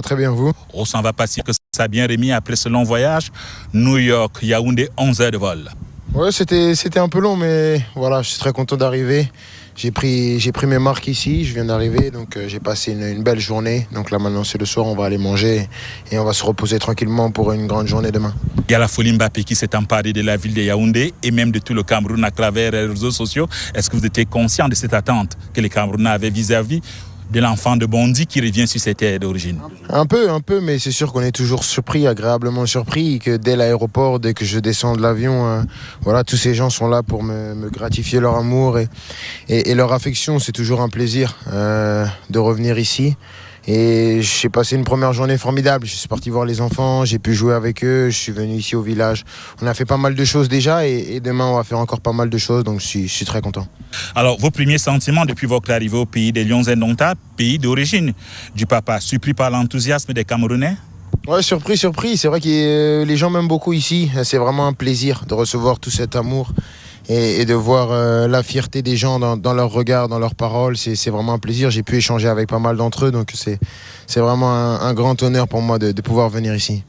Très bien, vous? On s'en va passer que ça a bien remis après ce long voyage. New York, Yaoundé, 11 heures de vol. Ouais, c'était un peu long, mais voilà, je suis très content d'arriver. J'ai pris mes marques ici, je viens d'arriver, donc j'ai passé une belle journée. Donc là maintenant c'est le soir, on va aller manger et on va se reposer tranquillement pour une grande journée demain. Il y a la folie Mbappé qui s'est emparée de la ville de Yaoundé et même de tout le Cameroun à travers les réseaux sociaux. Est-ce que vous étiez conscient de cette attente que les Camerounais avaient vis-à-vis de l'enfant de Bondy qui revient sur ses terres d'origine? Un peu, mais c'est sûr qu'on est toujours surpris, agréablement surpris, que dès l'aéroport, dès que je descends de l'avion, voilà, tous ces gens sont là pour me gratifier leur amour et leur affection. C'est toujours un plaisir de revenir ici. Et j'ai passé une première journée formidable. Je suis parti voir les enfants, j'ai pu jouer avec eux, je suis venu ici au village. On a fait pas mal de choses déjà et demain on va faire encore pas mal de choses, donc je suis très content. Alors, vos premiers sentiments depuis votre arrivée au pays des Lions indomptables, pays d'origine du papa, surpris par l'enthousiasme des Camerounais? Ouais, surpris. C'est vrai que les gens m'aiment beaucoup ici. C'est vraiment un plaisir de recevoir tout cet amour et de voir la fierté des gens dans leurs regards, dans leurs paroles. C'est vraiment un plaisir. J'ai pu échanger avec pas mal d'entre eux, donc c'est vraiment un grand honneur pour moi de pouvoir venir ici.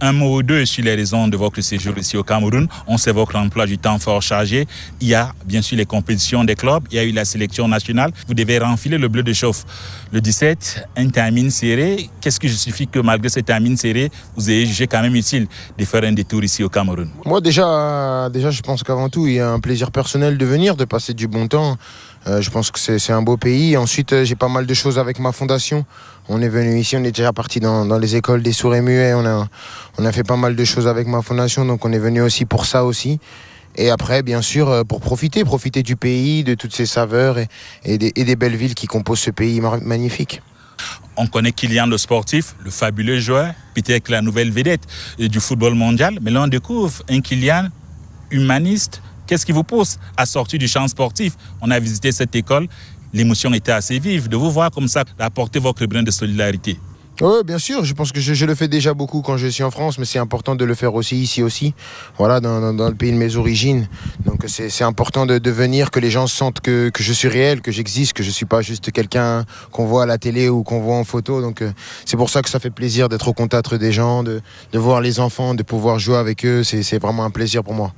Un mot ou deux sur les raisons de votre séjour ici au Cameroun. On sait votre emploi du temps fort chargé. Il y a bien sûr les compétitions des clubs. Il y a eu la sélection nationale. Vous devez renfiler le bleu de chauffe. Le 17, un timing serré. Qu'est-ce qui justifie que malgré ce timing serré, vous ayez jugé quand même utile de faire un détour ici au Cameroun? Moi déjà je pense qu'avant tout, il y a un plaisir personnel de venir, de passer du bon temps. Je pense que c'est un beau pays. Ensuite, j'ai pas mal de choses avec ma fondation. On est venu ici, on est déjà parti dans les écoles des sourds et muets. On a fait pas mal de choses avec ma fondation, donc on est venu aussi pour ça aussi. Et après, bien sûr, pour profiter du pays, de toutes ses saveurs et des belles villes qui composent ce pays magnifique. On connaît Kylian le sportif, le fabuleux joueur, peut-être la nouvelle vedette du football mondial. Mais là, on découvre un Kylian humaniste. Qu'est-ce qui vous pousse à sortir du champ sportif? On a visité cette école, l'émotion était assez vive de vous voir comme ça, apporter votre brin de solidarité. Oui, bien sûr, je pense que je le fais déjà beaucoup quand je suis en France, mais c'est important de le faire aussi ici aussi, voilà, dans le pays de mes origines. Donc c'est important de venir, que les gens sentent que je suis réel, que j'existe, que je ne suis pas juste quelqu'un qu'on voit à la télé ou qu'on voit en photo. Donc c'est pour ça que ça fait plaisir d'être au contact des gens, de voir les enfants, de pouvoir jouer avec eux, c'est vraiment un plaisir pour moi.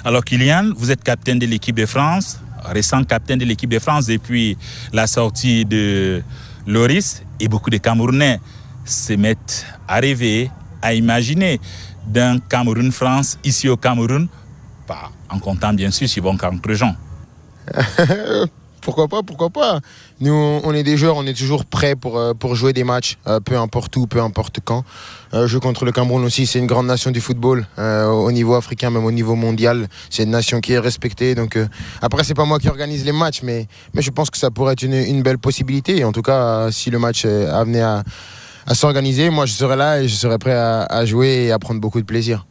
Alors Kylian, vous êtes capitaine de l'équipe de France, récent capitaine de l'équipe de France depuis la sortie de Loris, et beaucoup de Camerounais se mettent à rêver, à imaginer d'un Cameroun-France ici au Cameroun, pas en comptant bien sûr sur vos contre-gens. Pourquoi pas. Nous, on est des joueurs, on est toujours prêts pour jouer des matchs, peu importe où, peu importe quand. Jouer contre le Cameroun aussi, c'est une grande nation du football, au niveau africain, même au niveau mondial. C'est une nation qui est respectée. Donc, après, c'est pas moi qui organise les matchs, mais je pense que ça pourrait être une belle possibilité. En tout cas, si le match amené à s'organiser, moi, je serai là et je serai prêt à jouer et à prendre beaucoup de plaisir.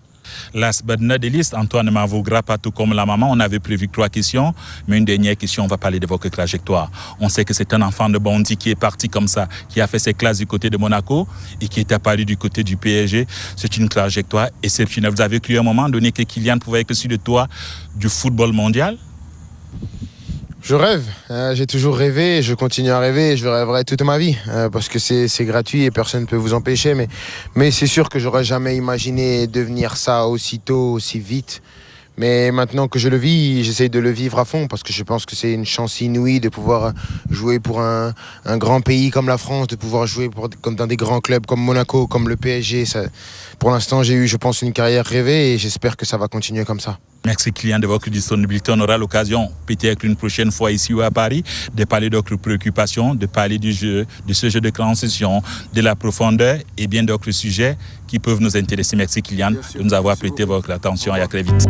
Last but not least, Antoine Mavougra, pas tout comme la maman, on avait prévu 3 questions, mais une dernière question, on va parler de votre trajectoire. On sait que c'est un enfant de Bondy qui est parti comme ça, qui a fait ses classes du côté de Monaco et qui est apparu du côté du PSG. C'est une trajectoire exceptionnelle. Vous avez cru à un moment donné que Kylian pouvait être sur le toit du football mondial? Je rêve, j'ai toujours rêvé, je continue à rêver et je rêverai toute ma vie parce que c'est gratuit et personne ne peut vous empêcher. Mais c'est sûr que j'aurais jamais imaginé devenir ça aussitôt, aussi vite. Mais maintenant que je le vis, j'essaye de le vivre à fond parce que je pense que c'est une chance inouïe de pouvoir jouer pour un grand pays comme la France, de pouvoir jouer comme dans des grands clubs comme Monaco, comme le PSG. Pour l'instant, j'ai eu, je pense, une carrière rêvée et j'espère que ça va continuer comme ça. Merci Kylian de votre disponibilité. On aura l'occasion, peut-être une prochaine fois ici ou à Paris, de parler d'autres préoccupations, de parler du jeu, de ce jeu de transition, de la profondeur et bien d'autres sujets qui peuvent nous intéresser. Merci Kylian de nous avoir prêté votre attention et à très vite.